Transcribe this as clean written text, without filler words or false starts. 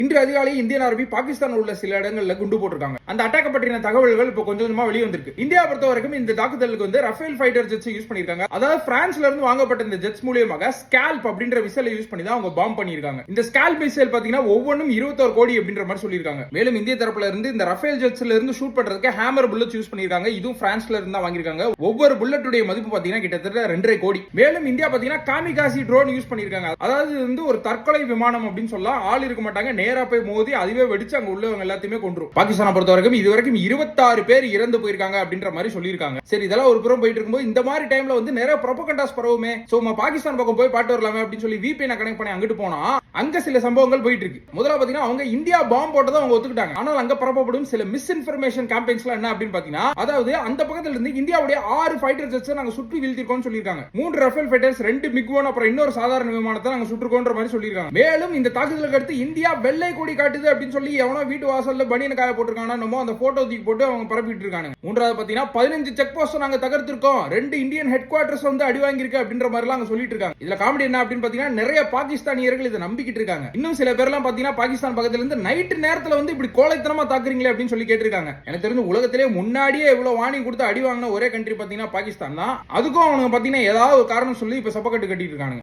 இன்று அதிகாலை Indian army Pakistan உள்ள சில இடங்களில் குண்டு போட்டிருக்காங்க. அந்த அட்டாக் பற்றின தகவல்கள் இப்போ கொஞ்சம் கொஞ்சமா வெளியே வந்திருக்கு. இந்தியா பொறுத்த வரைக்கும் இந்த தாக்குதலுக்கு வந்து ரஃபேல் ஃபைட்டர் ஜெட்ஸ் யூஸ் பண்ணிருக்காங்க. அதாவது பிரான்ஸ்ல இருந்து வாங்கப்பட்ட இந்த ஜெட்ஸ் மூலமாக ஸ்கேல்ப் அப்படின்ற மிசைலை யூஸ் பண்ணி தான் அவங்க பாம் பண்ணிருக்காங்க. இந்த ஸ்கேல்ப் மிசைல் பாத்தீங்கன்னா ஒவ்வொன்றும் 21 கோடி அப்படின்ற மாதிரி சொல்லிருக்காங்க. மேலும் இந்திய தரப்புல இருந்து இந்த ரஃபேல் ஜெட்ஸ்ல இருந்து ஷூட் பண்றதுக்கு ஹேமர் புல்லட்ஸ் யூஸ் பண்ணிருக்காங்க. இதுவும் பிரான்ஸ்ல இருந்து தான் வாங்கிருக்காங்க. ஒவ்வொரு புல்லட்டுடைய மதிப்பு பாத்தீங்கன்னா கிட்டத்தட்ட 2.5 கோடி. மேலும் இந்தியா பாத்தீங்கன்னா காமிகாசி ட்ரோன் யூஸ் பண்ணிருக்காங்க. அதாவது வந்து ஒரு தற்கொலை விமானம் அப்படின்னு சொல்லலாம். ஆள் இருக்க மாட்டாங்க, நேரா போய் மோதி அதுவே வெடிச்சு அங்க உள்ளவங்க எல்லாத்தையுமே கொன்றும். பாகிஸ்தானை பொறுத்த வரைக்கும் இதுவரைக்கும் 26 பேர் இறந்து போயிருக்காங்க அப்படின்ற மாதிரி சொல்லியிருக்காங்க. சரி, இதெல்லாம் ஒரு புறம் போயிட்டு இருக்கும்போது இந்த மாதிரி டைம்ல வந்து நிறைய ப்ரோபகண்டாஸ் பரவுமே. சோ பாகிஸ்தான் பக்கம் போய் பாட்டு வரலாமே அப்படின்னு சொல்லி VPN கனெக்ட் பண்ணி அங்கிட்டு போனா அங்க சில சம்பவங்கள் போயிட்டு இருக்கு. முதல்ல பாத்தீங்கன்னா அவங்க இந்தியா பாம்பு போட்டதை அவங்க ஒத்துக்கிட்டாங்க. ஆனால் அங்க பரப்பப்படும் சில மிஸ்இன்ஃபர்மேஷன் கேம்பெயின்ஸ்ல என்ன அப்படின்னு பாத்தீங்கன்னா, அதாவது அந்த பக்கத்துல இருந்து இந்தியாவுடைய 6 ஃபைட்டர் ஜெட்ஸ் நாங்க சுற்றி வீழ்த்திருக்கோம்னு சொல்லிருக்காங்க. 3 ரஃபேல் ஃபைட்டர்ஸ், 2 மிக்-1 அப்புறம் இன்னொரு சாதாரண விமானத்தை நாங்க சுட்டுருக்கோன்ற மாதிரி சொல்லிருக்காங்க. மேலும் இந்த தாக்குதலுக்கு அடுத்து இந்தியா வெள்ளை கொடி காட்டுது அப்படின்னு சொல்லி எவனோ வீட்டு வாசல்ல பனியன் காய போட்டுருக்காங்க, நம்ம அந்த போட்டோ தூக்கி போட்டு அவங்க பரப்பிட்டு இருக்காங்க. மூன்றாவது பாத்தீங்கன்னா 15 செக் போஸ்ட் நாங்க தகர்த்திருக்கோம், 2 இந்தியன் ஹெட் குவார்டர்ஸ் வந்து அடி வாங்கியிருக்கு அப்படின்ற மாதிரி எல்லாம் சொல்லிட்டு இருக்காங்க. இதுல காமெடி என்ன அப்படின்னு பாத்தீங்கன்னா, நிறைய பாகிஸ்தானியர்கள் இதை நம்பிக்கிட்டு இருக்காங்க. இன்னும் சில பேர் எல்லாம் பாத்தீங்கன்னா பாகிஸ்தான் பக்கத்துல இருந்து நைட் நேரத்துல வந்து இப்படி கோழைத்தனமா தாக்குறீங்களே அப்படின்னு சொல்லி கேட்டிருக்காங்க. எனக்கு தெரிஞ்சு உலகத்திலே முன்னாடியே இவ்வளவு வார்னிங் கொடுத்து அடி வாங்கின ஒரே கண்ட்ரி பாத்தீங்கன்னா பாகிஸ்தான் தான். அதுக்கும் அவங்க பாத்தீங்கன்னா ஏதாவது ஒரு காரணம் சொல்லி இப்ப சப்பக்கட்டு கட்டிட்டு இருக்காங்க.